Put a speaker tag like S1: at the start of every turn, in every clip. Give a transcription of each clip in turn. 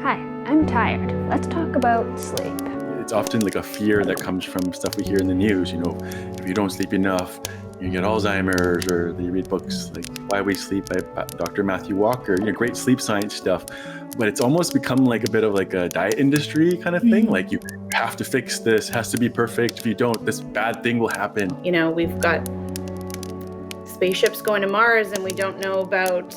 S1: Hi, I'm tired. Let's talk about sleep.
S2: It's often like a fear that comes from stuff we hear in the news. You know, if you don't sleep enough, you get Alzheimer's, or you read books like Why We Sleep by Dr. Matthew Walker, great sleep science stuff. But it's almost become like a bit of like a diet industry kind of thing. Like you have to fix this, has to be perfect. If you don't, this bad thing will happen.
S3: You know, we've got spaceships going to Mars and we don't know about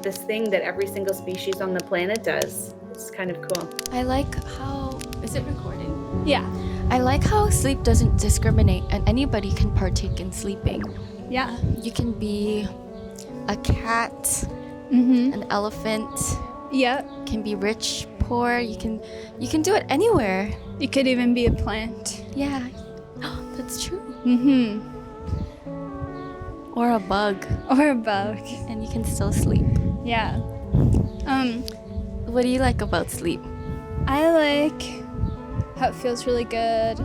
S3: this thing that every single species on the planet does. It's kind of cool.
S4: I like how... Is it recording?
S1: Yeah.
S4: I like how sleep doesn't discriminate and anybody can partake in sleeping.
S1: Yeah.
S4: You can be a cat, an elephant.
S1: Yeah.
S4: You can be rich, poor. You can do it anywhere.
S1: You could even be a plant.
S4: Yeah. That's true. Or a bug.
S1: Or a bug.
S4: And you can still sleep.
S1: Yeah.
S4: What do you like about sleep?
S1: I like how it feels really good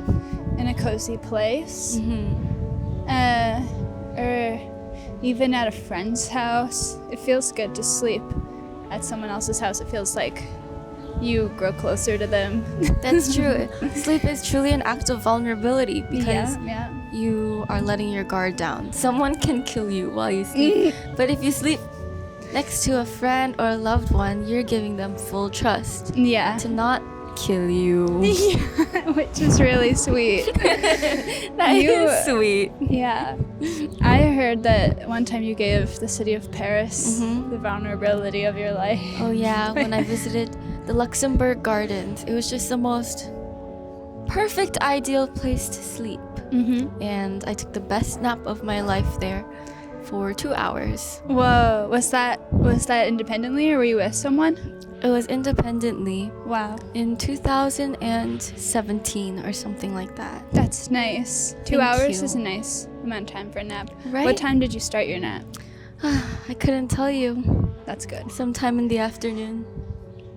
S1: in a cozy place. Or even at a friend's house. It feels good to sleep at someone else's house. It feels like you grow closer to them.
S4: That's true. Sleep is truly an act of vulnerability because you are letting your guard down. Someone can kill you while you sleep. But if you sleep next to a friend or a loved one, you're giving them full trust to not kill you.
S1: Which is really sweet.
S4: That is sweet.
S1: Yeah. I heard that one time you gave the city of Paris the vulnerability of your life.
S4: Oh yeah, when I visited the Luxembourg Gardens, it was just the most perfect, ideal place to sleep. And I took the best nap of my life there for 2 hours.
S1: Whoa, was that independently or were you with someone?
S4: It was independently.
S1: Wow.
S4: In 2017 or something like that.
S1: That's nice. 2
S4: Thank
S1: hours
S4: you.
S1: is a nice amount of time for a nap.
S4: Right?
S1: What time did you start your nap?
S4: I couldn't tell you.
S1: That's good.
S4: Sometime in the afternoon.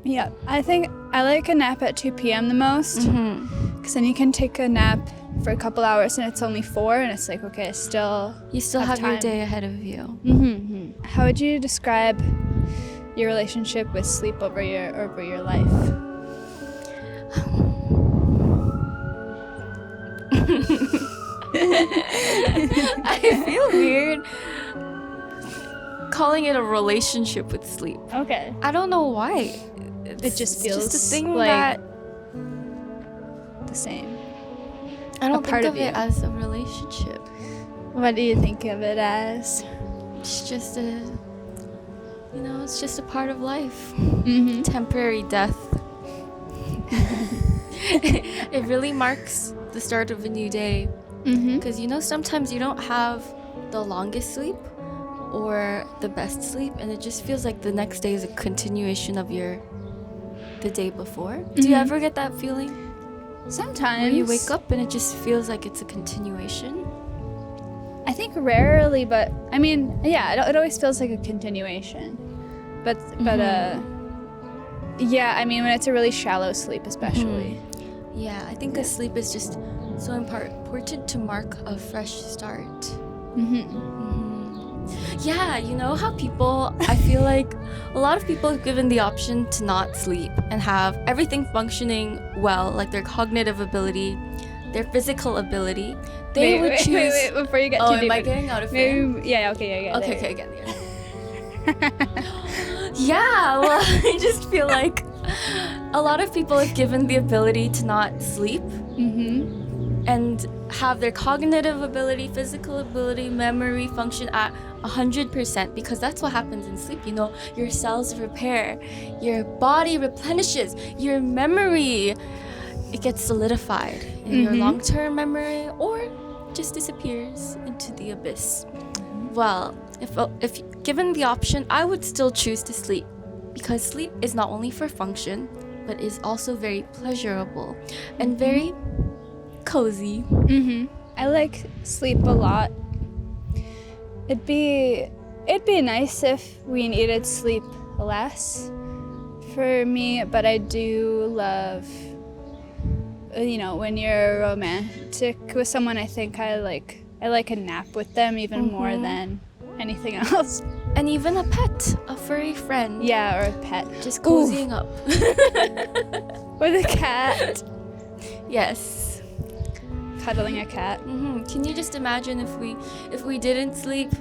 S1: Yeah, I think I like a nap at 2 p.m. the most. Because then you can take a nap for a couple hours and it's only 4 and it's like, okay,
S4: You still have your
S1: time.
S4: day ahead of you.
S1: How would you describe your relationship with sleep over your life?
S4: I feel weird calling it a relationship with sleep.
S1: Okay.
S4: I don't know why.
S1: It just feels
S4: just a thing
S1: like
S4: that
S1: the same.
S4: I don't
S1: part
S4: think
S1: of
S4: of it
S1: you.
S4: as a relationship.
S1: What do you think of it as?
S4: It's just it's just a part of life. Temporary death. It really marks the start of a new day. Because sometimes you don't have the longest sleep or the best sleep, and it just feels like the next day is a continuation of the day before. Do you ever get that feeling?
S1: Sometimes.
S4: Where you wake up and it just feels like it's a continuation?
S1: I think rarely, but I mean, yeah, it always feels like a continuation. But yeah, I mean, when it's a really shallow sleep especially.
S4: Yeah, I think a sleep is just so important to mark a fresh start. Yeah, you know how I feel like a lot of people have given the option to not sleep and have everything functioning well, like their cognitive ability, their physical ability. They would choose...
S1: Wait, before you get too deep.
S4: Am I getting out of here?
S1: Okay,
S4: Okay, yeah, well, I just feel like a lot of people have given the ability to not sleep and have their cognitive ability, physical ability, memory function at 100% because that's what happens in sleep. Your cells repair, your body replenishes, your memory, it gets solidified in your long-term memory or just disappears into the abyss. Well, if given the option, I would still choose to sleep because sleep is not only for function, but is also very pleasurable and very cozy.
S1: I like sleep a lot. It'd be nice if we needed sleep less for me, but I do love when you're romantic with someone, I think I like a nap with them even more than anything else.
S4: And even a pet, a furry friend.
S1: Yeah, or a pet.
S4: Just cozying up.
S1: With a cat.
S4: Yes.
S1: Cuddling a cat.
S4: Can you just imagine if we didn't sleep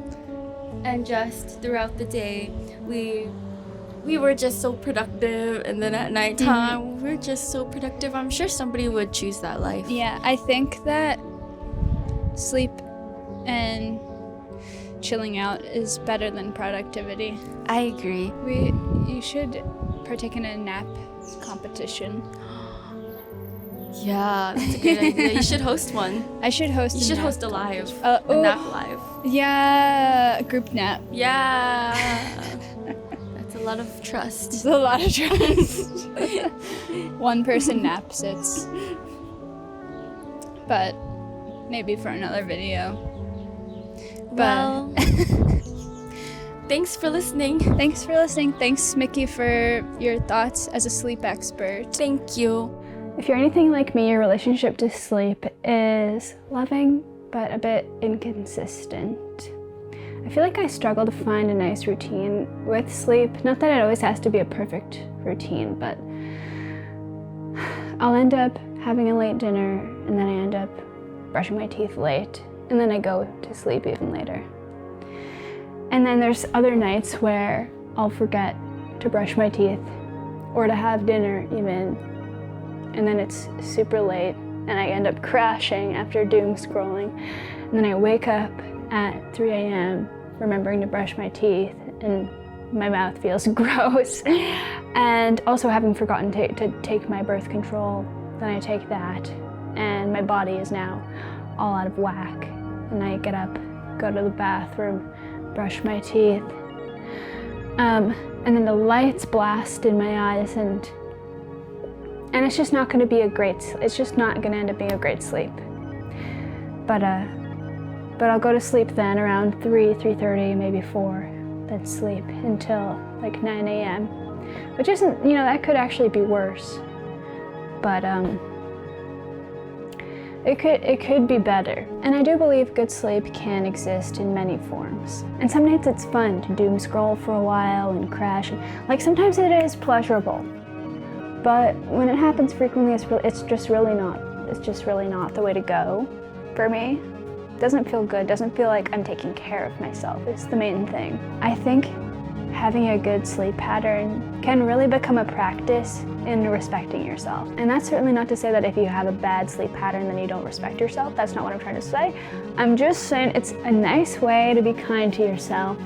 S4: and just throughout the day we were just so productive, and then at nighttime we're just so productive? I'm sure somebody would choose that life.
S1: Yeah, I think that sleep and chilling out is better than productivity.
S4: I agree.
S1: You should partake in a nap competition.
S4: Yeah, that's a good idea. You should host one.
S1: I should host.
S4: You
S1: a
S4: should
S1: nap
S4: host a live.
S1: competition.
S4: A nap live.
S1: Yeah, a group nap.
S4: Yeah. That's a lot of trust.
S1: It's a lot of trust. One person naps. It's. But maybe for another video.
S4: Well, thanks for listening.
S1: Thanks for listening. Thanks, Mickey, for your thoughts as a sleep expert.
S4: Thank you.
S1: If you're anything like me, your relationship to sleep is loving, but a bit inconsistent. I feel like I struggle to find a nice routine with sleep. Not that it always has to be a perfect routine, but I'll end up having a late dinner, and then I end up brushing my teeth late, and then I go to sleep even later. And then there's other nights where I'll forget to brush my teeth or to have dinner even, and then it's super late and I end up crashing after doom scrolling, and then I wake up at 3 a.m. remembering to brush my teeth and my mouth feels gross, and also having forgotten to take my birth control. Then I take that and my body is now all out of whack, and I get up, go to the bathroom, brush my teeth, and then the lights blast in my eyes, and it's just not going to be it's just not going to end up being a great sleep. But I'll go to sleep then around 3:30, maybe 4, then sleep until like 9 a.m., which isn't, that could actually be worse. But it could be better. And I do believe good sleep can exist in many forms. And some nights it's fun to doom scroll for a while and crash. Like sometimes it is pleasurable. But when it happens frequently, it's just really not the way to go for me. Doesn't feel good, doesn't feel like I'm taking care of myself. It's the main thing. I think having a good sleep pattern can really become a practice in respecting yourself. And that's certainly not to say that if you have a bad sleep pattern, then you don't respect yourself. That's not what I'm trying to say. I'm just saying it's a nice way to be kind to yourself,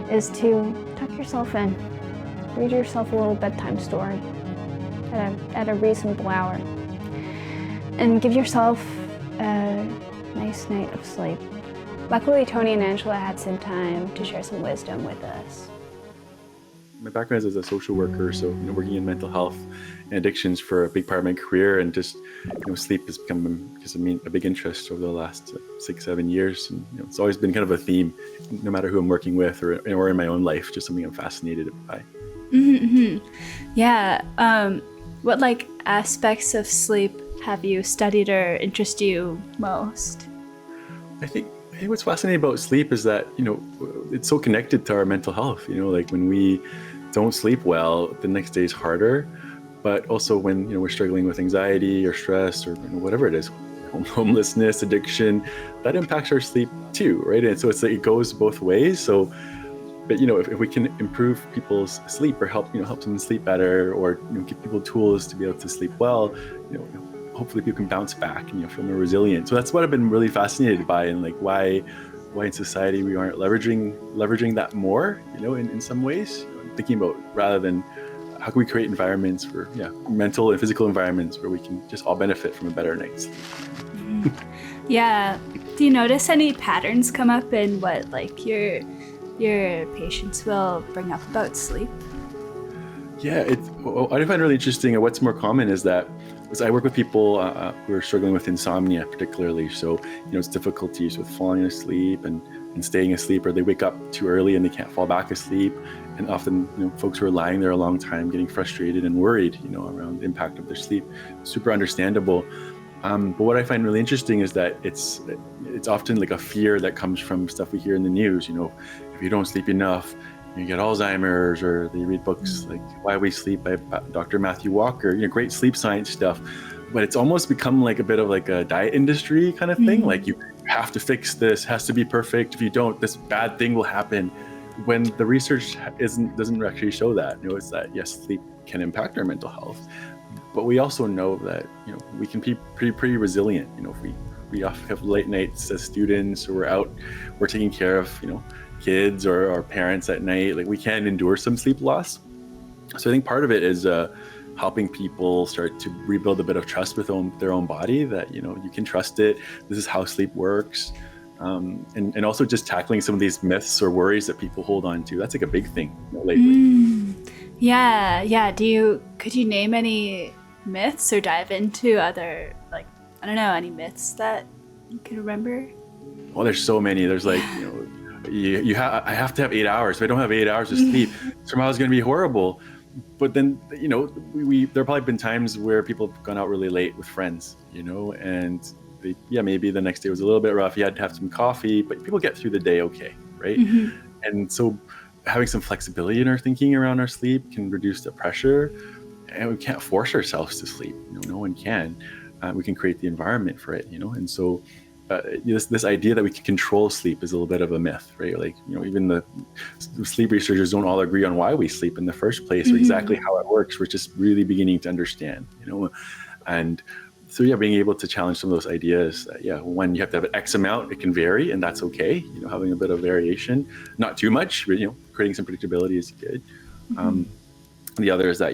S1: is to tuck yourself in, read yourself a little bedtime story at a reasonable hour, and give yourself a nice night of sleep. Luckily, Tony and Angela had some time to share some wisdom with us.
S2: My background is as a social worker, so working in mental health and addictions for a big part of my career, and just sleep has become a big interest over the last 6-7 years, and it's always been kind of a theme, no matter who I'm working with or in my own life, just something I'm fascinated by.
S1: Yeah. What aspects of sleep have you studied or interest you most?
S2: I think what's fascinating about sleep is that it's so connected to our mental health. Like when we don't sleep well, the next day is harder. But also when we're struggling with anxiety or stress or whatever it is, homelessness, addiction, that impacts our sleep too, right? And so it's like it goes both ways. So, but if we can improve people's sleep or help them sleep better, or give people tools to be able to sleep well, hopefully people can bounce back and feel more resilient. So that's what I've been really fascinated by, and why in society we aren't leveraging that more, in some ways. Thinking about, rather than how can we create environments for mental and physical environments where we can just all benefit from a better night's sleep.
S1: Yeah. Do you notice any patterns come up in what your patients will bring up about sleep?
S2: Yeah, what I find really interesting, and what's more common is that I work with people who are struggling with insomnia particularly. So, it's difficulties with falling asleep and staying asleep, or they wake up too early and they can't fall back asleep. And often, folks who are lying there a long time getting frustrated and worried, around the impact of their sleep. Super understandable. But what I find really interesting is that it's often like a fear that comes from stuff we hear in the news. If if you don't sleep enough, you get Alzheimer's, or they read books like Why We Sleep by Dr. Matthew Walker, great sleep science stuff. But it's almost become like a bit of like a diet industry kind of thing. Like you have to fix this, has to be perfect. If you don't, this bad thing will happen. When the research doesn't actually show that. It's that yes, sleep can impact our mental health, but we also know that we can be pretty resilient. If we have late nights as students, or we're taking care of kids or our parents at night, like we can endure some sleep loss. So I think part of it is helping people start to rebuild a bit of trust with their own body, that you can trust it. This is how sleep works. And also just tackling some of these myths or worries that people hold on to. That's like a big thing lately.
S1: Yeah. Could you name any myths or dive into other, like, I don't know, any myths that you can remember?
S2: Well, there's so many. There's like, I have to have 8 hours. If I don't have 8 hours of sleep, tomorrow's going to be horrible. But then, there have probably been times where people have gone out really late with friends, and maybe the next day was a little bit rough. You had to have some coffee, but people get through the day okay, right? And so having some flexibility in our thinking around our sleep can reduce the pressure. And we can't force ourselves to sleep. No one can. We can create the environment for it, and so this idea that we can control sleep is a little bit of a myth, right? Like, even the sleep researchers don't all agree on why we sleep in the first place, or exactly how it works. We're just really beginning to understand, and so being able to challenge some of those ideas that, when you have to have an X amount, it can vary, and that's okay. Having a bit of variation, not too much, but, creating some predictability is good. The other is that,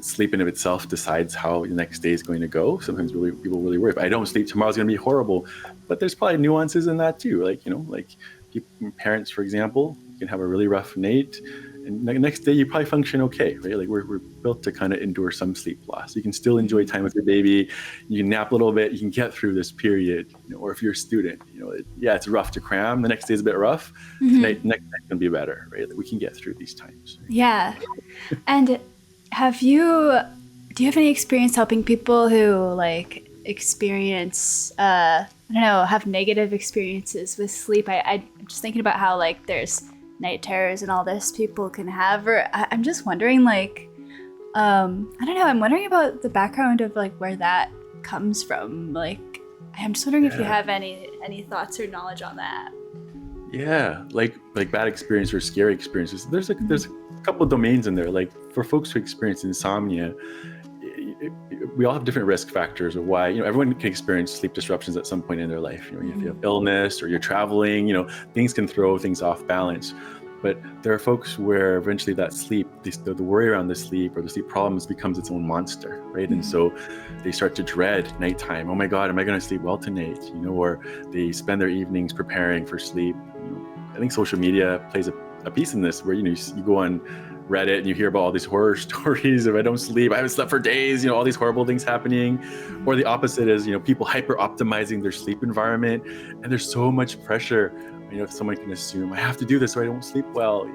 S2: sleep in of itself decides how the next day is going to go. Sometimes people really worry, if I don't sleep, tomorrow's going to be horrible. But there's probably nuances in that too. Like, parents, for example, can have a really rough night, and the next day you probably function okay, right? Like we're built to kind of endure some sleep loss. You can still enjoy time with your baby. You can nap a little bit. You can get through this period. Or if you're a student, it's rough to cram. The next day is a bit rough. Next night can be better, right? Like we can get through these times. Right?
S1: Yeah. And do you have any experience helping people who like experience, have negative experiences with sleep? I'm just thinking about how like there's night terrors and all this people can have, or I'm just wondering like, I'm wondering about the background of like where that comes from. Like, I'm just wondering if you have any thoughts or knowledge on that.
S2: Yeah, like bad experience or scary experiences. There's a couple of domains in there. Like for folks who experience insomnia, we all have different risk factors of why, everyone can experience sleep disruptions at some point in their life. If you have illness or you're traveling, things can throw things off balance. But there are folks where eventually that sleep, the worry around the sleep or the sleep problems becomes its own monster, right? And so they start to dread nighttime. Oh my God, am I going to sleep well tonight? Or they spend their evenings preparing for sleep. I think social media plays a piece in this, where you go on Reddit and you hear about all these horror stories. If I don't sleep, I haven't slept for days, all these horrible things happening. Or the opposite is, people hyper optimizing their sleep environment, and there's so much pressure. If someone can assume I have to do this or I don't sleep well,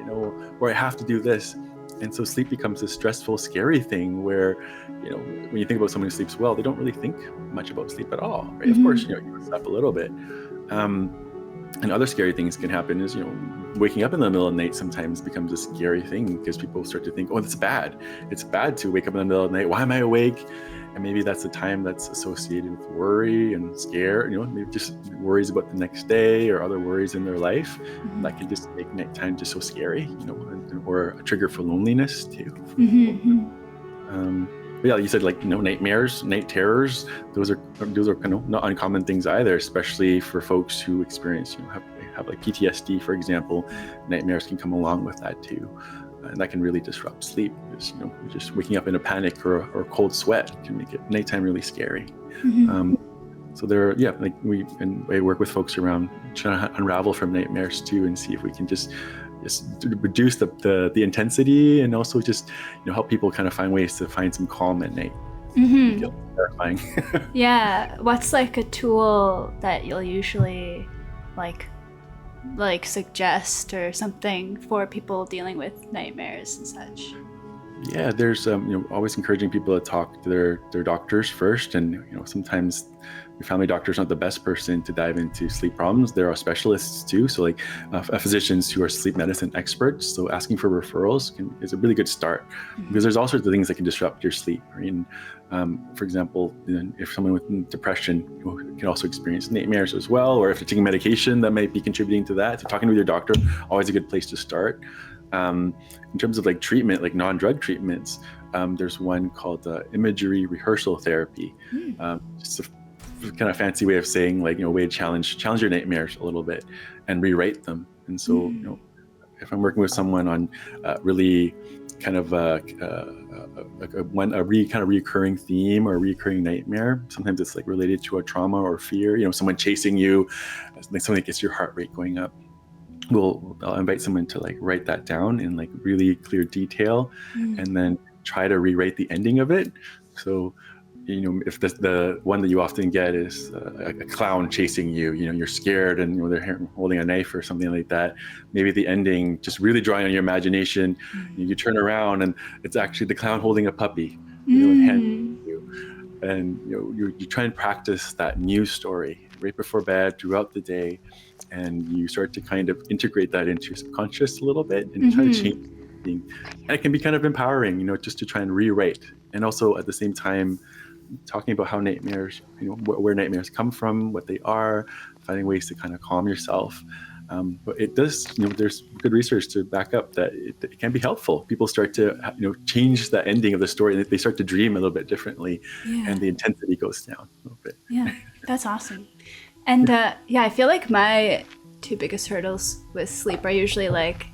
S2: or I have to do this. And so sleep becomes this stressful, scary thing where, when you think about someone who sleeps well, they don't really think much about sleep at all, right? Of course, you sleep a little bit. And other scary things can happen is, waking up in the middle of the night sometimes becomes a scary thing, because people start to think, oh, that's bad. It's bad to wake up in the middle of the night. Why am I awake? And maybe that's the time that's associated with worry and scare, maybe just worries about the next day or other worries in their life. That can just make nighttime just so scary, or a trigger for loneliness too. But yeah, you said like, nightmares, night terrors, those are kind of not uncommon things either, especially for folks who experience, have like PTSD, for example. Nightmares can come along with that too. And that can really disrupt sleep, because just waking up in a panic or a cold sweat can make it nighttime really scary. So there, I work with folks around trying to unravel from nightmares too, and see if we can just reduce the intensity, and also just help people kind of find ways to find some calm at night. Feel terrifying.
S1: Yeah, what's like a tool that you'll usually like suggest or something for people dealing with nightmares and such?
S2: Yeah, there's always encouraging people to talk to their doctors first, and sometimes your family doctor is not the best person to dive into sleep problems. There are specialists too, so like physicians who are sleep medicine experts. So asking for referrals is a really good start, because there's all sorts of things that can disrupt your sleep. Right? And for example, if someone with depression can also experience nightmares as well, or if they're taking medication that might be contributing to that. So talking with your doctor, always a good place to start. In terms of like treatment, like non-drug treatments, there's one called imagery rehearsal therapy. Just a kind of fancy way of saying, like, way to challenge your nightmares a little bit and rewrite them. And so, if I'm working with someone on really kind of a recurring theme or a recurring nightmare, sometimes it's like related to a trauma or fear, someone chasing you, like something that gets your heart rate going up. I'll invite someone to like write that down in like really clear detail, and then try to rewrite the ending of it. So, if the one that you often get is a clown chasing you, you're scared and they're holding a knife or something like that.Maybe the ending, just really drawing on your imagination, you turn around and it's actually the clown holding a puppy, and you try and practice that news story right before bed throughout the day, and you start to kind of integrate that into your subconscious a little bit and try to change something. And it can be kind of empowering, just to try and rewrite, and also at the same time talking about how nightmares, where nightmares come from, what they are, finding ways to kind of calm yourself. But it does, there's good research to back up that it can be helpful. People start to, change the ending of the story, and they start to dream a little bit differently, and the intensity goes down a little bit.
S1: Yeah, that's awesome. And I feel like my two biggest hurdles with sleep are usually like,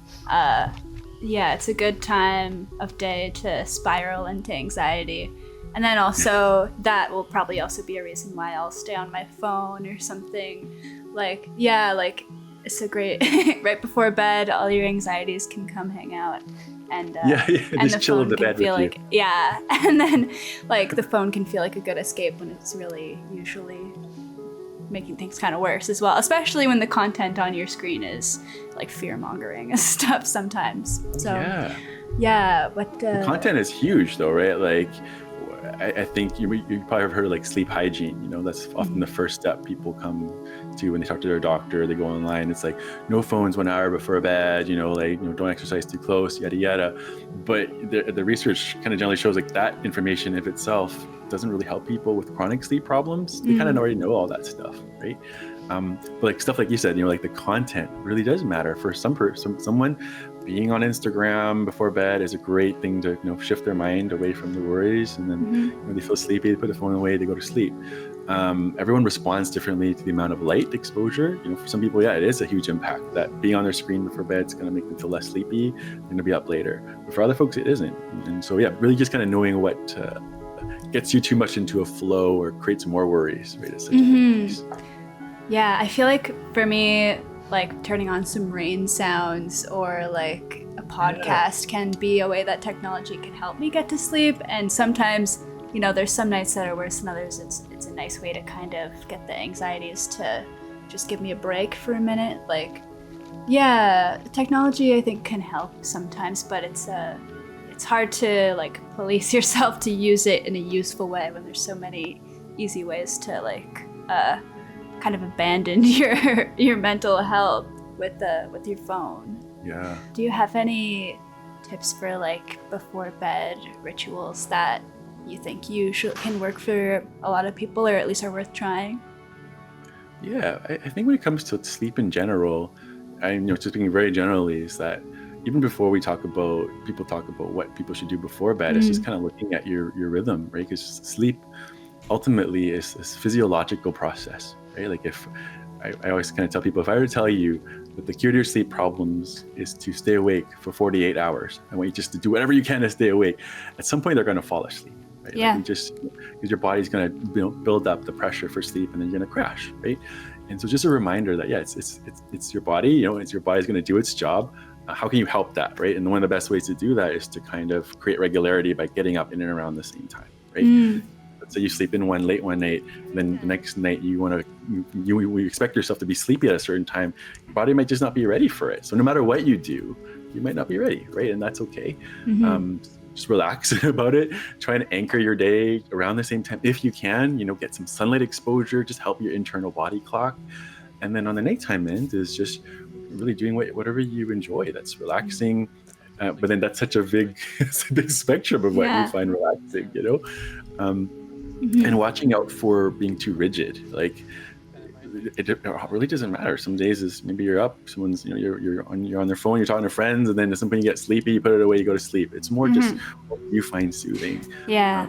S1: it's a good time of day to spiral into anxiety. And then also that will probably also be a reason why I'll stay on my phone or something. Like, it's a great, right before bed, all your anxieties can come hang out. And
S2: and
S1: the
S2: chill in
S1: phone
S2: the
S1: can
S2: bed
S1: feel
S2: with
S1: like, and then like the phone can feel like a good escape when it's really usually making things kind of worse as well, especially when the content on your screen is like fear-mongering and stuff sometimes. So but
S2: the content is huge though, right? Like, I think you probably have heard of like sleep hygiene. That's often the first step people come to when they talk to their doctor. They go online. It's like no phones 1 hour before bed. Don't exercise too close, yada yada. But the research kind of generally shows like that information of itself doesn't really help people with chronic sleep problems. They kind of already know all that stuff, right? But like stuff like you said, like the content really does matter for someone. Being on Instagram before bed is a great thing to shift their mind away from the worries, and then when they feel sleepy, they put the phone away, they go to sleep. Everyone responds differently to the amount of light exposure. For some people, it is a huge impact that being on their screen before bed is going to make them feel less sleepy. They're going to be up later. But for other folks, it isn't. And so really just kind of knowing what gets you too much into a flow or creates more worries, right? It's such a big piece.
S1: Yeah, I feel like for me, like turning on some rain sounds or like a podcast can be a way that technology can help me get to sleep. And sometimes, there's some nights that are worse than others. It's a nice way to kind of get the anxieties to just give me a break for a minute. Like, technology I think can help sometimes, but it's hard to like police yourself to use it in a useful way when there's so many easy ways to like kind of abandon your mental health with your phone.
S2: Yeah.
S1: Do you have any tips for like before bed rituals that you think can work for a lot of people, or at least are worth trying?
S2: Yeah, I think when it comes to sleep in general, just speaking very generally, is that even before people talk about what people should do before bed, it's just kind of looking at your rhythm, right? Because sleep ultimately is this physiological process, right? Like if I always kind of tell people, if I were to tell you that the cure to your sleep problems is to stay awake for 48 hours, I want you just to do whatever you can to stay awake. At some point, they're going to fall asleep, right?
S1: Yeah.
S2: Like because your body's going to build up the pressure for sleep, and then you're going to crash, right? And so just a reminder that it's your body, it's your body's going to do its job. How can you help that, right? And one of the best ways to do that is to kind of create regularity by getting up in and around the same time, right? So you sleep in late one night, then the next night you expect yourself to be sleepy at a certain time. Your body might just not be ready for it. So no matter what you do, you might not be ready, right? And that's okay. just relax about it. Try and anchor your day around the same time if you can. Get some sunlight exposure, just help your internal body clock. And then on the nighttime end is just really doing whatever you enjoy that's relaxing. But then that's such a big, it's a big spectrum of what you find relaxing, and watching out for being too rigid. Like it really doesn't matter. Some days is maybe you're up, someone's, you're on their phone, you're talking to friends, and then at some point you get sleepy, you put it away, you go to sleep. It's more just what you find soothing.
S1: Yeah.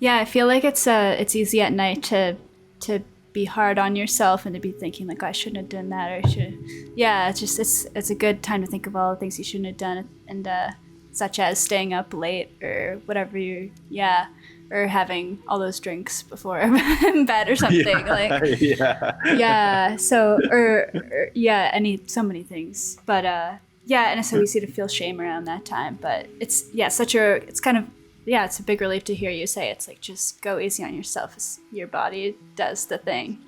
S1: Yeah, I feel like it's easy at night to be hard on yourself and to be thinking like, I shouldn't have done that, or it's a good time to think of all the things you shouldn't have done, and such as staying up late or whatever or having all those drinks before bed or something so so many things, but and it's so easy to feel shame around that time, but it's a big relief to hear you say it's like, just go easy on yourself. Your body does the thing.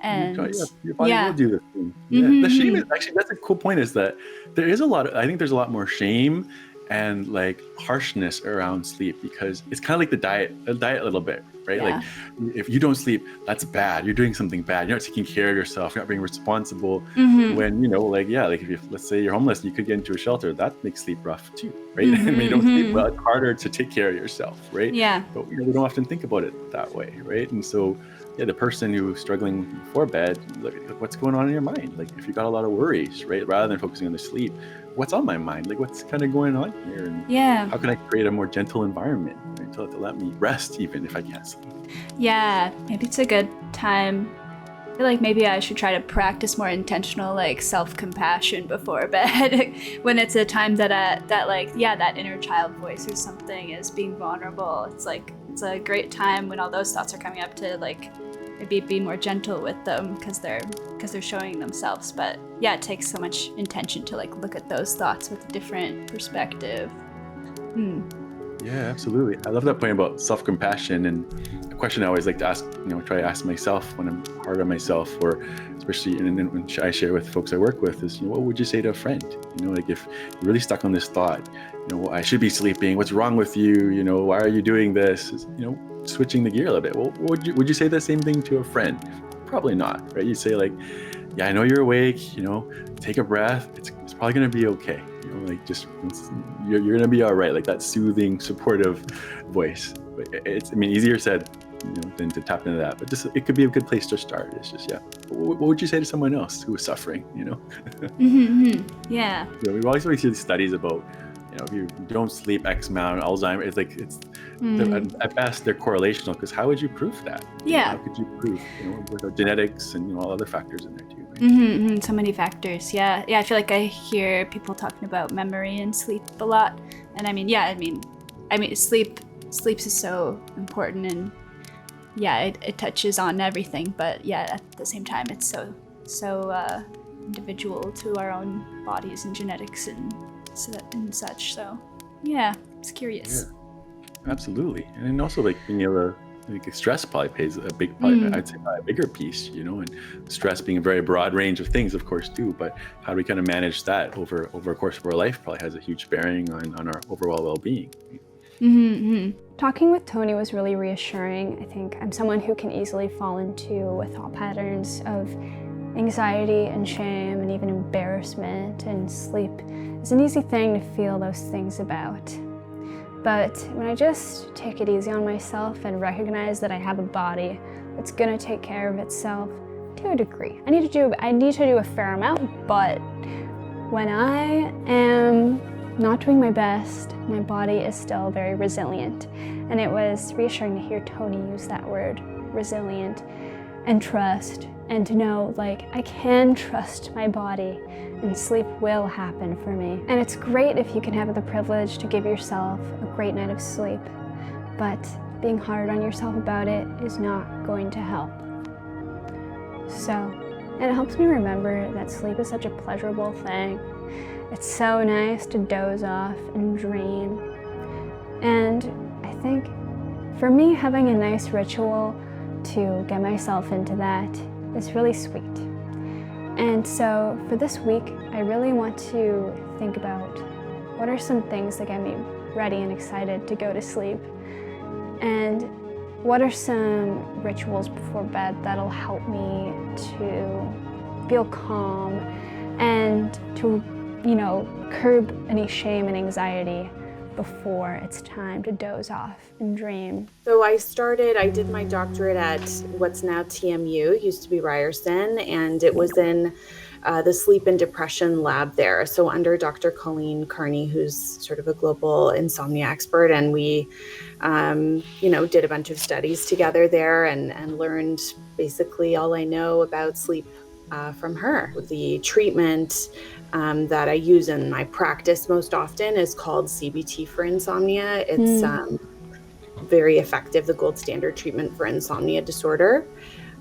S1: And
S2: your body will do the thing. Yeah. The shame is actually, that's a cool point, is that there's a lot more shame and like harshness around sleep, because it's kind of like the diet a little bit, right?
S1: Yeah.
S2: Like if you don't sleep, that's bad. You're doing something bad. You're not taking care of yourself. You're not being responsible. When, if you, let's say you're homeless, you could get into a shelter. That makes sleep rough too, right? And when you don't sleep well, it's harder to take care of yourself, right?
S1: Yeah.
S2: But we don't often think about it that way, right? And so, the person who's struggling before bed, look, what's going on in your mind? Like if you got a lot of worries, right? Rather than focusing on the sleep, what's on my mind? Like what's kind of going on here? And how can I create a more gentle environment, right, to let me rest even if I can't sleep? Yeah,
S1: maybe it's a good time. I feel like maybe I should try to practice more intentional like self-compassion before bed when it's a time that that inner child voice or something is being vulnerable. It's a great time when all those thoughts are coming up to like maybe be more gentle with them because they're showing themselves. But it takes so much intention to like look at those thoughts with a different perspective.
S2: Yeah, absolutely. I love that point about self-compassion, and a question I always like to ask, try to ask myself when I'm hard on myself, or especially when I share with folks I work with, is, what would you say to a friend? Like if you're really stuck on this thought, I should be sleeping. What's wrong with you? Why are you doing this? Switching the gear a little bit. Well, would you say the same thing to a friend? Probably not, right? You say like, I know you're awake. Take a breath. It's probably gonna be okay. You're gonna be all right. Like that soothing, supportive voice. But it's easier said, than to tap into that. But just it could be a good place to start. It's just What would you say to someone else who is suffering?
S1: Yeah.
S2: We always see these studies about, if you don't sleep X amount, Alzheimer's. At best they're correlational, because how would you prove that? How could you prove? With genetics and all other factors in there too. Right?
S1: So many factors. Yeah. I feel like I hear people talking about memory and sleep a lot, and sleep is so important, and it touches on everything. But at the same time, it's so individual to our own bodies and genetics and such. So it's curious.
S2: Yeah, absolutely. And then also being able to, stress probably plays a big, I'd say a bigger piece, and stress being a very broad range of things, of course, too. But how do we kind of manage that over a course of our life probably has a huge bearing on our overall well-being.
S5: Talking with Tony was really reassuring. I think I'm someone who can easily fall into thought patterns of anxiety and shame and even embarrassment, and sleep is an easy thing to feel those things about. But when I just take it easy on myself and recognize that I have a body that's gonna take care of itself to a degree. I need to do a fair amount, but when I am not doing my best, my body is still very resilient. And it was reassuring to hear Tony use that word, resilient, and trust, and to know I can trust my body and sleep will happen for me. And it's great if you can have the privilege to give yourself a great night of sleep, but being hard on yourself about it is not going to help. And it helps me remember that sleep is such a pleasurable thing. It's so nice to doze off and dream. And I think for me, having a nice ritual to get myself into that is really sweet. And so for this week, I really want to think about what are some things that get me ready and excited to go to sleep. And what are some rituals before bed that'll help me to feel calm and to, curb any shame and anxiety before it's time to doze off and dream?
S3: So I did my doctorate at what's now TMU, used to be Ryerson, and it was in the sleep and depression lab there. So under Dr. Colleen Carney, who's sort of a global insomnia expert, and we, did a bunch of studies together there and learned basically all I know about sleep from her. The treatment that I use in my practice most often is called CBT for insomnia. It's very effective, the gold standard treatment for insomnia disorder.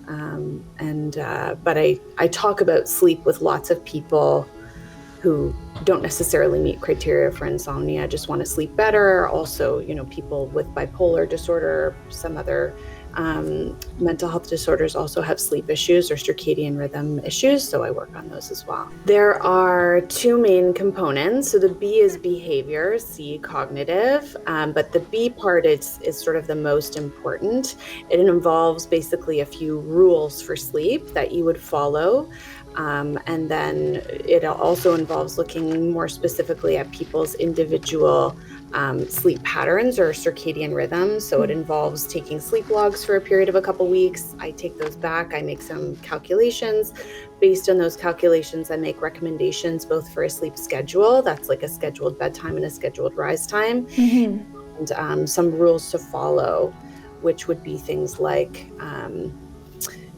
S3: But I talk about sleep with lots of people who don't necessarily meet criteria for insomnia, just want to sleep better. Also, people with bipolar disorder, some other mental health disorders also have sleep issues or circadian rhythm issues, so I work on those as well. There are two main components. So the B is behavior, C cognitive, but the B part is sort of the most important. It involves basically a few rules for sleep that you would follow. And then it also involves looking more specifically at people's individual sleep patterns or circadian rhythms. So it involves taking sleep logs for a period of a couple weeks. I take those back. I make some calculations. Based on those calculations, I make recommendations both for a sleep schedule, that's like a scheduled bedtime and a scheduled rise time, and some rules to follow, which would be things like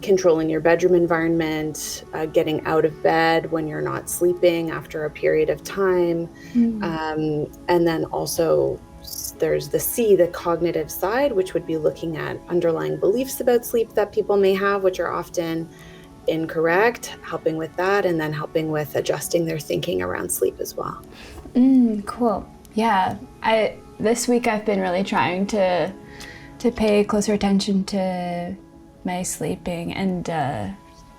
S3: controlling your bedroom environment, getting out of bed when you're not sleeping after a period of time. And then also there's the C, the cognitive side, which would be looking at underlying beliefs about sleep that people may have, which are often incorrect, helping with that, and then helping with adjusting their thinking around sleep as well.
S5: Cool. Yeah, this week I've been really trying to pay closer attention to my sleeping and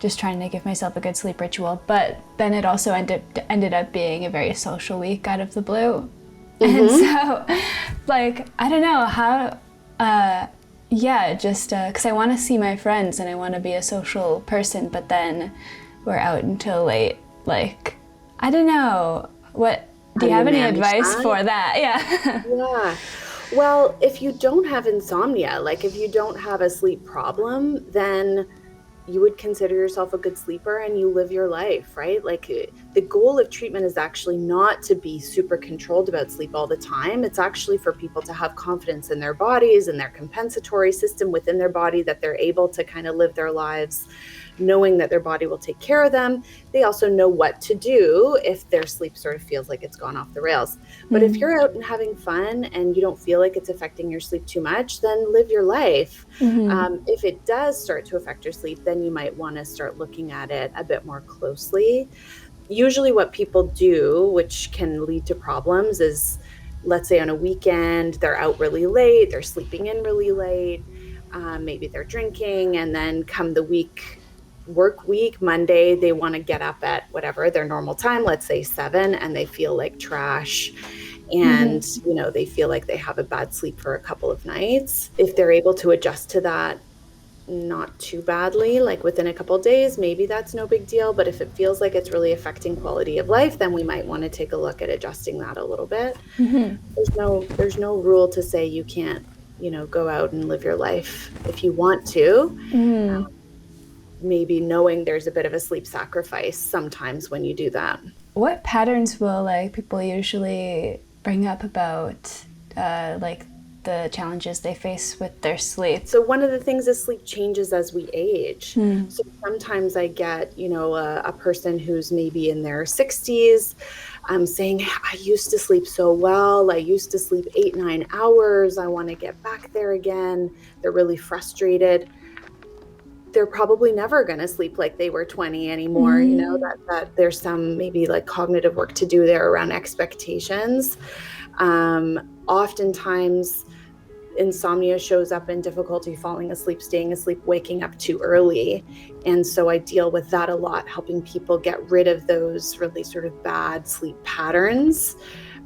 S5: just trying to give myself a good sleep ritual. But then it also ended up being a very social week out of the blue. And so, I don't know how, just because I want to see my friends and I want to be a social person, but then we're out until late. I don't know, do you have any advice for that?
S3: Yeah. Well, if you don't have insomnia, if you don't have a sleep problem, then you would consider yourself a good sleeper and you live your life, right? The goal of treatment is actually not to be super controlled about sleep all the time. It's actually for people to have confidence in their bodies and their compensatory system within their body, that they're able to kind of live their lives knowing that their body will take care of them. They also know what to do if their sleep sort of feels like it's gone off the rails. But if you're out and having fun and you don't feel like it's affecting your sleep too much, then live your life. If it does start to affect your sleep, then you might want to start looking at it a bit more closely. Usually what people do, which can lead to problems, is let's say on a weekend, they're out really late, they're sleeping in really late, maybe they're drinking, and then come the work week, Monday, they want to get up at whatever their normal time, let's say 7, and they feel like trash. And, they feel like they have a bad sleep for a couple of nights. If they're able to adjust to that not too badly, within a couple of days, maybe that's no big deal. But if it feels like it's really affecting quality of life, then we might want to take a look at adjusting that a little bit. There's no rule to say you can't, go out and live your life if you want to. Maybe knowing there's a bit of a sleep sacrifice sometimes when you do that.
S5: What patterns will people usually bring up about the challenges they face with their sleep?
S3: So one of the things is sleep changes as we age. So sometimes I get, a person who's maybe in their 60s saying, I used to sleep so well. I used to sleep 8-9 hours. I want to get back there again. They're really frustrated. They're probably never going to sleep like they were 20 anymore. That there's some maybe cognitive work to do there around expectations. Oftentimes insomnia shows up in difficulty falling asleep, staying asleep, waking up too early. And so I deal with that a lot, helping people get rid of those really sort of bad sleep patterns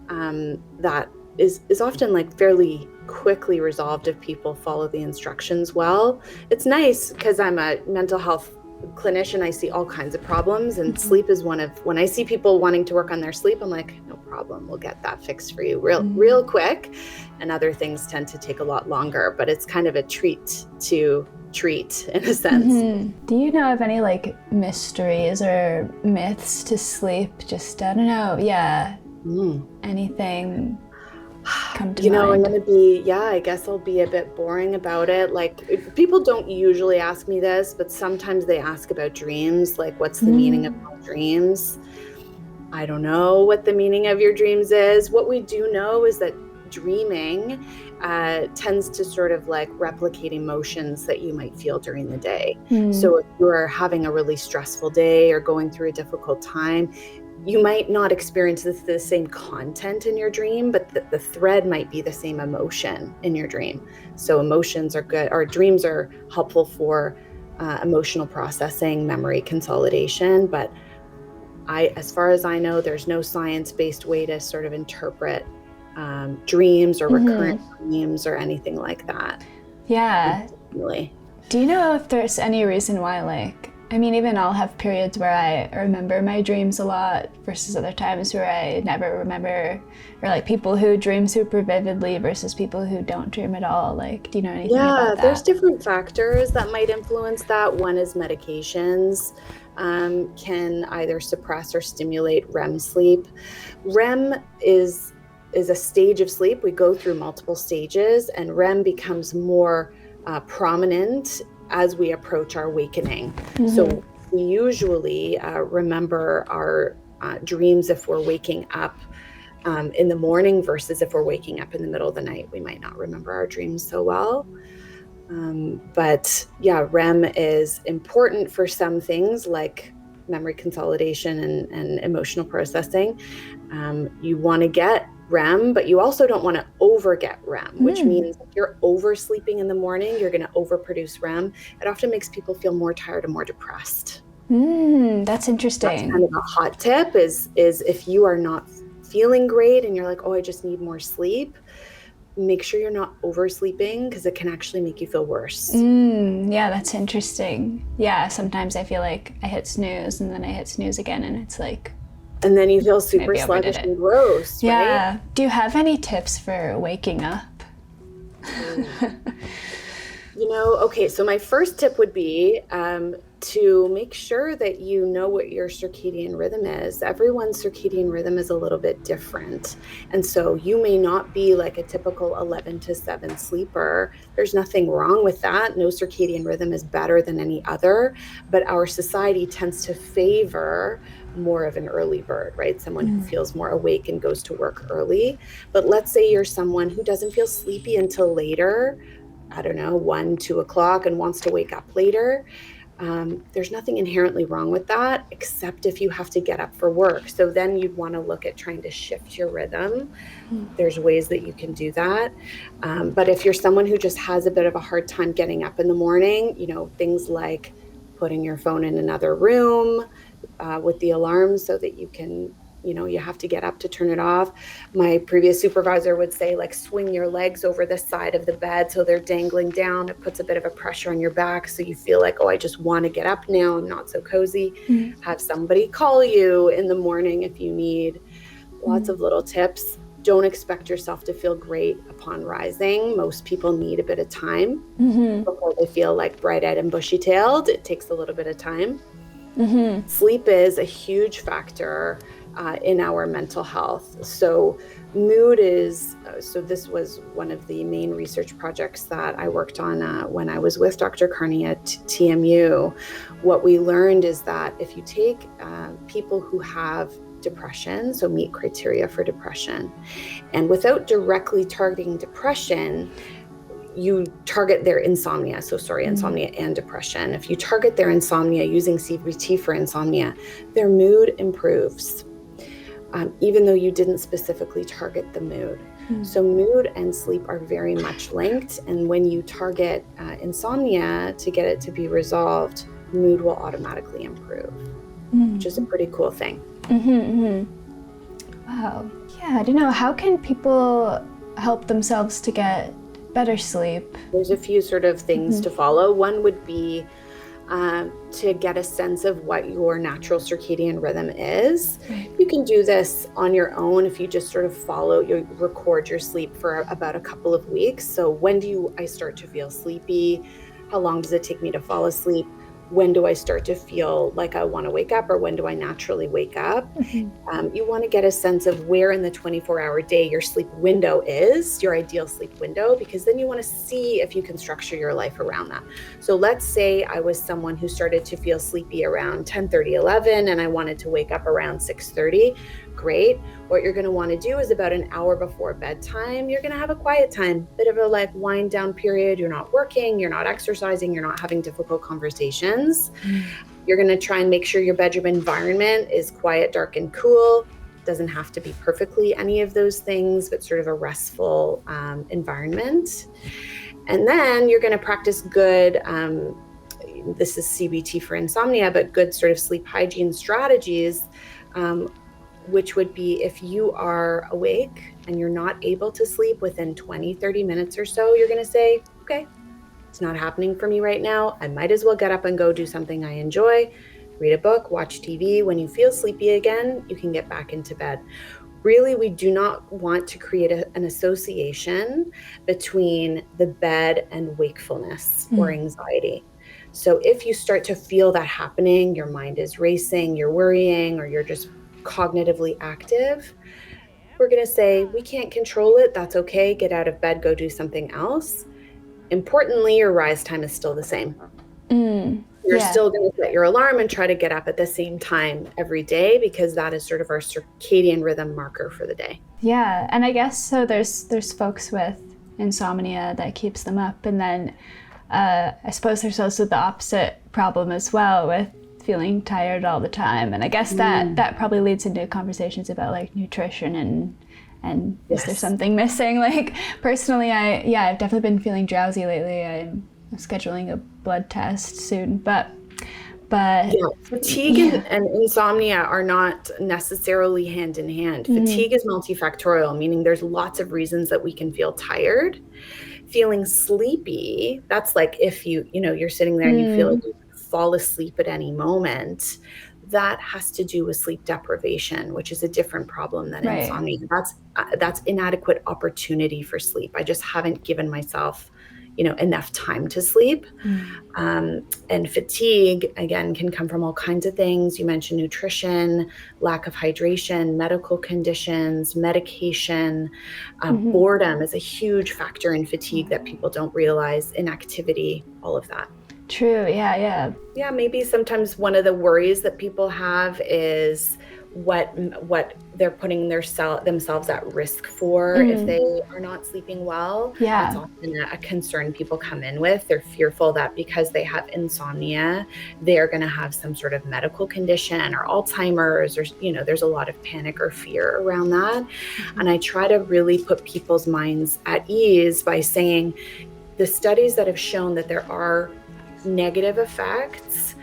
S3: that is often like fairly quickly resolved if people follow the instructions well. It's nice because I'm a mental health clinician. I see all kinds of problems, and sleep is one of, when I see people wanting to work on their sleep, I'm like, no problem, we'll get that fixed for you real quick. And other things tend to take a lot longer, but it's kind of a treat in a sense.
S5: Do you know of any like mysteries or myths to sleep? Just, I don't know, anything come to mind?
S3: I'm going to be, I guess I'll be a bit boring about it. Like, people don't usually ask me this, but sometimes they ask about dreams. Like, what's the meaning of my dreams? I don't know what the meaning of your dreams is. What we do know is that dreaming tends to sort of like replicate emotions that you might feel during the day. So if you're having a really stressful day or going through a difficult time, you might not experience the same content in your dream, but the thread might be the same emotion in your dream. So emotions are good, or dreams are helpful for emotional processing, memory consolidation. But as far as I know, there's no science-based way to sort of interpret dreams or recurrent dreams or anything like that.
S5: Yeah.
S3: Really.
S5: Do you know if there's any reason why, like, I mean, even I'll have periods where I remember my dreams a lot versus other times where I never remember, or like people who dream super vividly versus people who don't dream at all. Like, do you know anything about that?
S3: Yeah, there's different factors that might influence that. One is medications can either suppress or stimulate REM sleep. REM is a stage of sleep. We go through multiple stages, and REM becomes more prominent as we approach our awakening. So we usually remember our dreams if we're waking up in the morning versus if we're waking up in the middle of the night. We might not remember our dreams so well. But yeah, REM is important for some things like memory consolidation and emotional processing. You want to get REM, but you also don't want to get REM, which means if you're oversleeping in the morning, you're going to overproduce REM. It often makes people feel more tired and more depressed.
S5: That's interesting.
S3: That's kind of a hot tip is if you are not feeling great and you're like, oh, I just need more sleep, make sure you're not oversleeping because it can actually make you feel worse.
S5: Yeah, that's interesting. Yeah, sometimes I feel like I hit snooze and then I hit snooze again and it's like,
S3: and then you feel super sluggish and gross,
S5: yeah.
S3: Right?
S5: Do you have any tips for waking up?
S3: Okay, so my first tip would be to make sure that you know what your circadian rhythm is. Everyone's circadian rhythm is a little bit different. And so you may not be like a typical 11 to 7 sleeper. There's nothing wrong with that. No circadian rhythm is better than any other, but our society tends to favor more of an early bird, right? Someone who feels more awake and goes to work early. But let's say you're someone who doesn't feel sleepy until later, I don't know, 1, 2 o'clock, and wants to wake up later. There's nothing inherently wrong with that, except if you have to get up for work. So then you'd want to look at trying to shift your rhythm. There's ways that you can do that. But if you're someone who just has a bit of a hard time getting up in the morning, things like putting your phone in another room with the alarm so that you can, you have to get up to turn it off. My previous supervisor would say, like, swing your legs over the side of the bed so they're dangling down. It puts a bit of a pressure on your back so you feel like, oh, I just want to get up now. I'm not so cozy. Have somebody call you in the morning if you need. Lots of little tips. Don't expect yourself to feel great upon rising. Most people need a bit of time before they feel like bright-eyed and bushy-tailed. It takes a little bit of time. Sleep is a huge factor in our mental health. So mood is, so this was one of the main research projects that I worked on when I was with Dr. Carney at TMU. What we learned is that if you take people who have depression, so meet criteria for depression, and without directly targeting depression, you target their insomnia. Insomnia and depression. If you target their insomnia using CBT for insomnia, their mood improves, even though you didn't specifically target the mood. So mood and sleep are very much linked. And when you target insomnia to get it to be resolved, mood will automatically improve, which is a pretty cool thing.
S5: Wow. Yeah, I don't know. How can people help themselves to get better sleep?
S3: There's a few sort of things to follow. One would be to get a sense of what your natural circadian rhythm is.
S5: Right.
S3: You can do this on your own if you just sort of you record your sleep for about a couple of weeks. So when do I start to feel sleepy? How long does it take me to fall asleep? When do I start to feel like I want to wake up, or when do I naturally wake up? You want to get a sense of where in the 24-hour day your sleep window is, your ideal sleep window, because then you want to see if you can structure your life around that. So let's say I was someone who started to feel sleepy around 10:30, 11, and I wanted to wake up around 6:30. Great. What you're going to want to do is about an hour before bedtime, you're going to have a quiet time, bit of a like wind down period. You're not working, you're not exercising, you're not having difficult conversations. You're going to try and make sure your bedroom environment is quiet, dark, and cool. Doesn't have to be perfectly any of those things, but sort of a restful environment. And then you're going to practice good, this is CBT for insomnia, but good sort of sleep hygiene strategies, which would be if you are awake and you're not able to sleep within 20, 30 minutes or so, you're going to say, okay, it's not happening for me right now. I might as well get up and go do something I enjoy, read a book, watch TV. When you feel sleepy again, you can get back into bed. Really, we do not want to create an association between the bed and wakefulness or anxiety. So if you start to feel that happening, your mind is racing, you're worrying, or you're just cognitively active, we're going to say, we can't control it. That's okay. Get out of bed, go do something else. Importantly, your rise time is still the same. You're still going to set your alarm and try to get up at the same time every day, because that is sort of our circadian rhythm marker for the day.
S5: Yeah, and I guess so there's folks with insomnia that keeps them up, and then I suppose there's also the opposite problem as well with feeling tired all the time. And I guess that probably leads into conversations about like nutrition and is there something missing? Like personally, I've definitely been feeling drowsy lately. I'm scheduling a blood test soon, but
S3: fatigue and insomnia are not necessarily hand in hand. Fatigue is multifactorial, meaning there's lots of reasons that we can feel tired. Feeling sleepy, that's like if you're sitting there and you feel like you fall asleep at any moment, that has to do with sleep deprivation, which is a different problem than insomnia. That's inadequate opportunity for sleep. I just haven't given myself enough time to sleep. And fatigue, again, can come from all kinds of things. You mentioned nutrition, lack of hydration, medical conditions, medication. Boredom is a huge factor in fatigue that people don't realize, inactivity, all of that.
S5: True, yeah.
S3: Yeah, maybe sometimes one of the worries that people have is what they're putting themselves at risk for if they are not sleeping well. That's often a concern people come in with. They're fearful that because they have insomnia, they're going to have some sort of medical condition or Alzheimer's, or there's a lot of panic or fear around that. And I try to really put people's minds at ease by saying the studies that have shown that there are negative effects,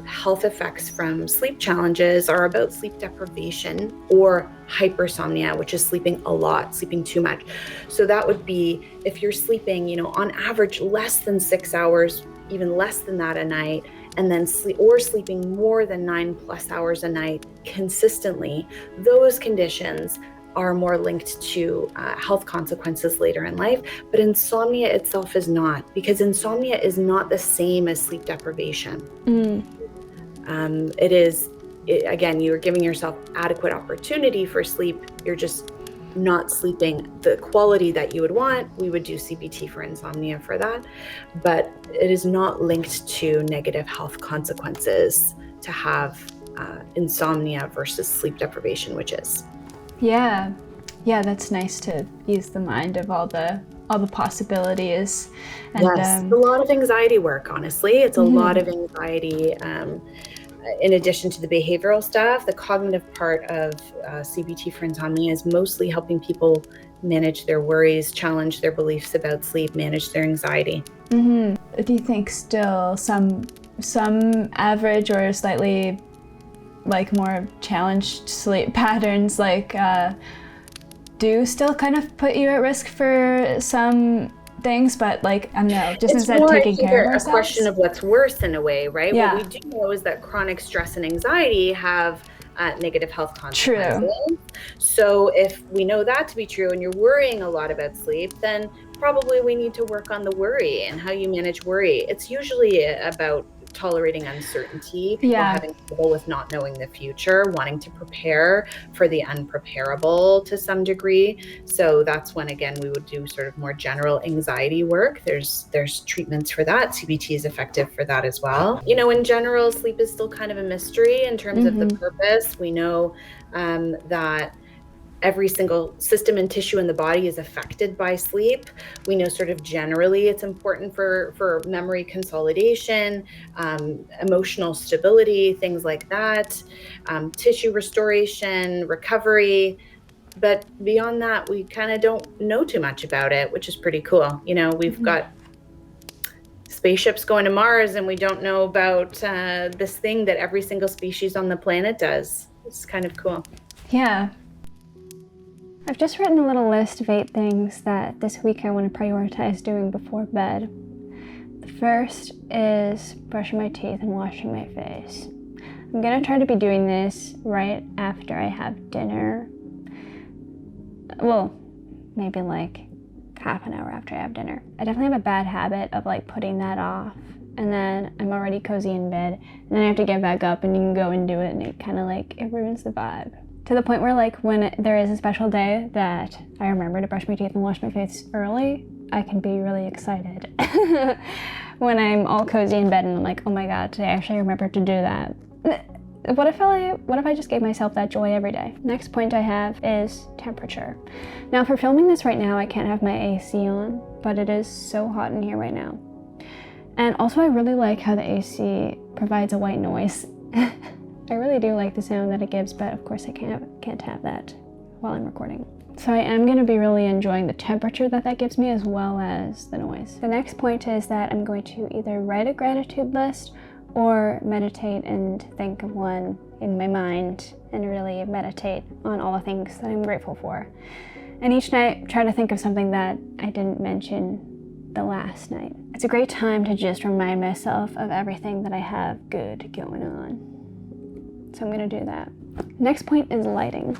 S3: health effects from sleep challenges are about sleep deprivation or hypersomnia, which is sleeping a lot, sleeping too much. So that would be if you're sleeping, on average less than 6 hours, even less than that a night, and then sleeping more than 9+ hours a night consistently, those conditions are more linked to health consequences later in life. But insomnia itself is not, because insomnia is not the same as sleep deprivation. Again, you're giving yourself adequate opportunity for sleep. You're just not sleeping the quality that you would want. We would do CBT for insomnia for that, but it is not linked to negative health consequences to have insomnia versus sleep deprivation, which is.
S5: Yeah, that's nice to use the mind of all the possibilities. And,
S3: yes, a lot of anxiety work, honestly. It's a lot of anxiety. In addition to the behavioral stuff, the cognitive part of CBT for insomnia is mostly helping people manage their worries, challenge their beliefs about sleep, manage their anxiety.
S5: Do you think still some average or slightly like more challenged sleep patterns, like do still kind of put you at risk for some things, but like I don't know, just
S3: It's
S5: instead of
S3: more, I
S5: taking
S3: think,
S5: care of
S3: a
S5: ourselves.
S3: question of what's worse in a way, right?
S5: Yeah.
S3: What we do know is that chronic stress and anxiety have negative health consequences.
S5: True.
S3: So if we know that to be true and you're worrying a lot about sleep, then probably we need to work on the worry and how you manage worry. It's usually about tolerating uncertainty, people having trouble with not knowing the future, wanting to prepare for the unpreparable to some degree. So that's when, again, we would do sort of more general anxiety work. There's treatments for that. CBT is effective for that as well. You know, in general, sleep is still kind of a mystery in terms of the purpose. We know that every single system and tissue in the body is affected by sleep. We know sort of generally it's important for memory consolidation, emotional stability, things like that, tissue restoration, recovery. But beyond that, we kind of don't know too much about it, which is pretty cool. You know, we've got spaceships going to Mars and we don't know about this thing that every single species on the planet does. It's kind of cool.
S5: Yeah. I've just written a little list of 8 things that this week I want to prioritize doing before bed. The first is brushing my teeth and washing my face. I'm gonna try to be doing this right after I have dinner. Well, maybe like half an hour after I have dinner. I definitely have a bad habit of like putting that off, and then I'm already cozy in bed, and then I have to get back up and you can go and do it, and it kind of like, it ruins the vibe. To the point where like when there is a special day that I remember to brush my teeth and wash my face early, I can be really excited. When I'm all cozy in bed and I'm like, oh my God, today I actually remembered to do that. What if I just gave myself that joy every day? Next point I have is temperature. Now for filming this right now, I can't have my AC on, but it is so hot in here right now. And also I really like how the AC provides a white noise. I really do like the sound that it gives, but of course I can't have that while I'm recording. So I am going to be really enjoying the temperature that gives me as well as the noise. The next point is that I'm going to either write a gratitude list or meditate and think of one in my mind and really meditate on all the things that I'm grateful for. And each night try to think of something that I didn't mention the last night. It's a great time to just remind myself of everything that I have good going on. So I'm gonna do that. Next point is lighting.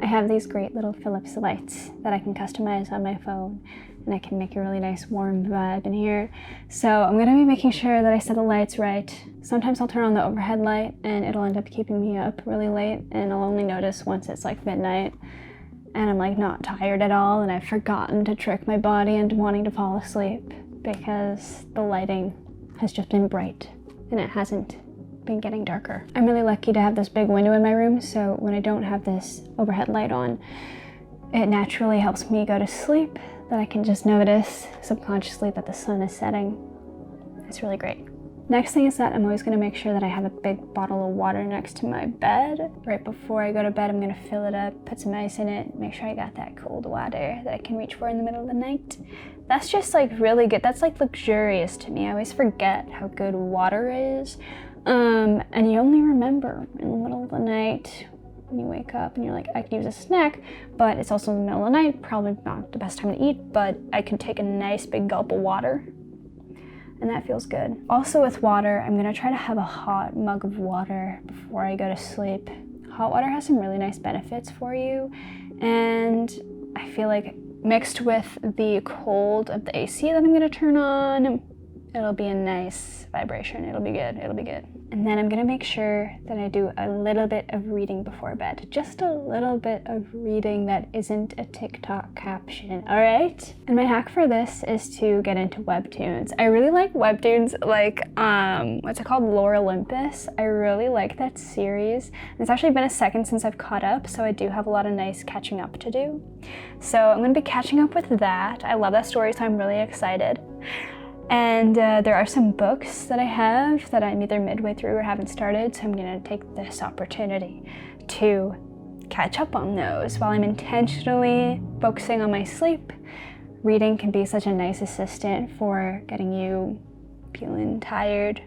S5: I have these great little Philips lights that I can customize on my phone, and I can make a really nice warm vibe in here. So I'm gonna be making sure that I set the lights right. Sometimes I'll turn on the overhead light and it'll end up keeping me up really late, and I'll only notice once it's like midnight and I'm like not tired at all and I've forgotten to trick my body into wanting to fall asleep because the lighting has just been bright and it hasn't been getting darker. I'm really lucky to have this big window in my room, so when I don't have this overhead light on, it naturally helps me go to sleep, that I can just notice subconsciously that the sun is setting. It's really great. Next thing is that I'm always going to make sure that I have a big bottle of water next to my bed. Right before I go to bed, I'm going to fill it up, put some ice in it, make sure I got that cold water that I can reach for in the middle of the night. That's just like really good. That's like luxurious to me. I always forget how good water is. And you only remember in the middle of the night when you wake up and you're like, I could use a snack, but it's also in the middle of the night, probably not the best time to eat, but I could take a nice big gulp of water, and that feels good. Also with water, I'm gonna try to have a hot mug of water before I go to sleep. Hot water has some really nice benefits for you, and I feel like mixed with the cold of the AC that I'm gonna turn on, it'll be a nice vibration. It'll be good, it'll be good. And then I'm gonna make sure that I do a little bit of reading before bed. Just a little bit of reading that isn't a TikTok caption, all right? And my hack for this is to get into webtoons. I really like webtoons, like, what's it called? Lore Olympus. I really like that series. And it's actually been a second since I've caught up, so I do have a lot of nice catching up to do. So I'm gonna be catching up with that. I love that story, so I'm really excited. And there are some books that I have that I'm either midway through or haven't started, so I'm gonna take this opportunity to catch up on those while I'm intentionally focusing on my sleep. Reading can be such a nice assistant for getting you feeling tired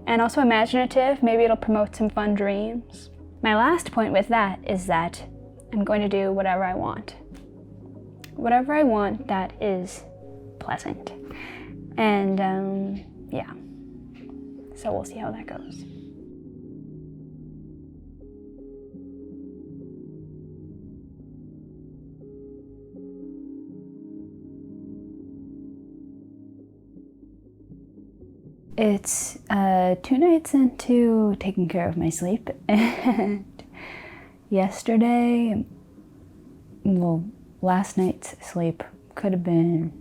S5: and also imaginative. Maybe it'll promote some fun dreams. My last point with that is that I'm going to do whatever I want. Whatever I want that is pleasant. And yeah, so we'll see how that goes. It's 2 nights into taking care of my sleep, and yesterday, well, last night's sleep could have been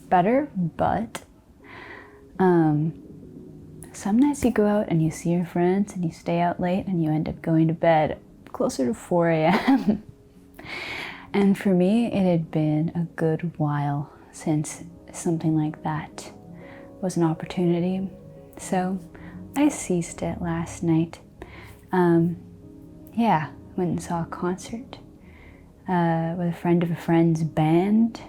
S5: better, but some nights you go out and you see your friends and you stay out late and you end up going to bed closer to 4 a.m. And for me, it had been a good while since something like that was an opportunity. So I seized it last night. Yeah, went and saw a concert with a friend of a friend's band,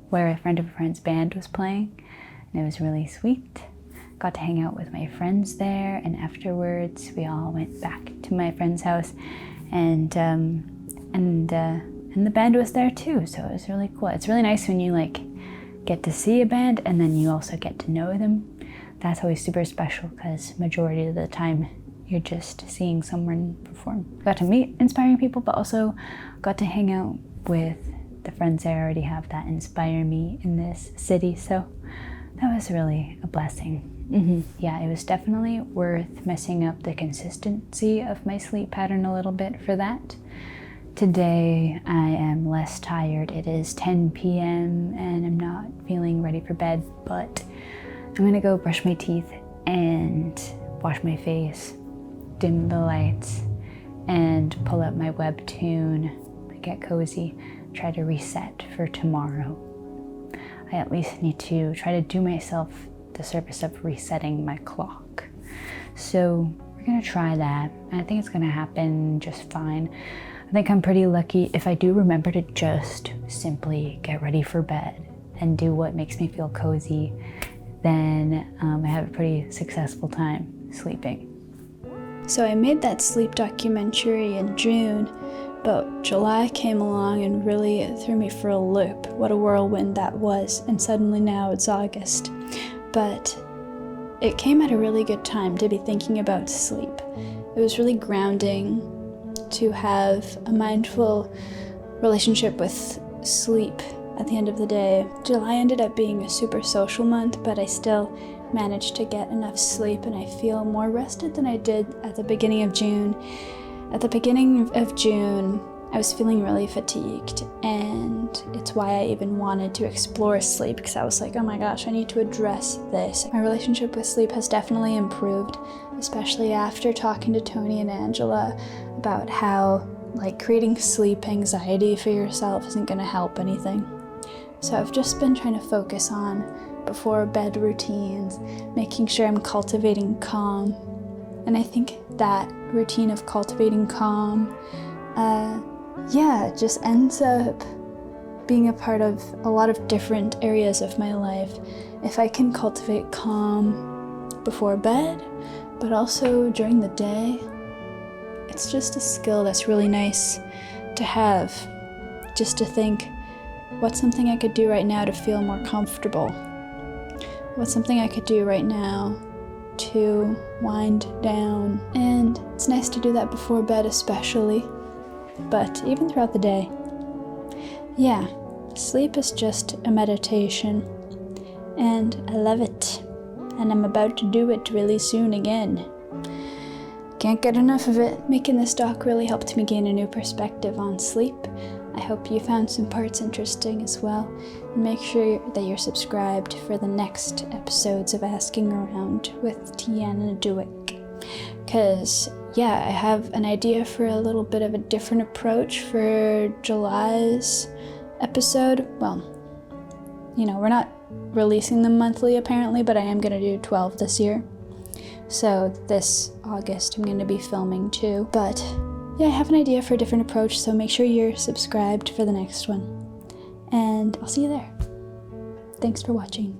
S5: where a friend of a friend's band was playing, and it was really sweet. Got to hang out with my friends there, and afterwards we all went back to my friend's house, and the band was there too, so it was really cool. It's really nice when you like get to see a band and then you also get to know them. That's always super special because majority of the time you're just seeing someone perform. Got to meet inspiring people, but also got to hang out with the friends I already have that inspire me in this city. So that was really a blessing. Yeah, it was definitely worth messing up the consistency of my sleep pattern a little bit for that. Today I am less tired. It is 10 p.m. and I'm not feeling ready for bed, but I'm gonna go brush my teeth and wash my face, dim the lights, and pull out my webtoon, get cozy, try to reset for tomorrow. I at least need to try to do myself the service of resetting my clock. So we're gonna try that. I think it's gonna happen just fine. I think I'm pretty lucky if I do remember to just simply get ready for bed and do what makes me feel cozy, then I have a pretty successful time sleeping.
S1: So I made that sleep documentary in June, but July came along and really threw me for a loop. What a whirlwind that was, and suddenly now it's August. But it came at a really good time to be thinking about sleep. It was really grounding to have a mindful relationship with sleep at the end of the day. July ended up being a super social month, but I still managed to get enough sleep and I feel more rested than I did at the beginning of June. At the beginning of June, I was feeling really fatigued, and it's why I even wanted to explore sleep, because I was like, oh my gosh, I need to address this. My relationship with sleep has definitely improved, especially after talking to Tony and Angela about how like creating sleep anxiety for yourself isn't going to help anything. So I've just been trying to focus on before bed routines, making sure I'm cultivating calm. And I think that routine of cultivating calm, just ends up being a part of a lot of different areas of my life. If I can cultivate calm before bed, but also during the day, it's just a skill that's really nice to have. Just to think, what's something I could do right now to feel more comfortable? What's something I could do right now to wind down? And it's nice to do that before bed especially, but even throughout the day. Yeah, sleep is just a meditation, and I love it, and I'm about to do it really soon again. Can't get enough of it. Making this doc really helped me gain a new perspective on sleep. I hope you found some parts interesting as well. And make sure that you're subscribed for the next episodes of Asking Around with Tiana Dewick. Because, I have an idea for a little bit of a different approach for July's episode. Well, we're not releasing them monthly apparently, but I am going to do 12 this year. So this August I'm going to be filming too. But I have an idea for a different approach, so make sure you're subscribed for the next one. And I'll see you there. Thanks for watching.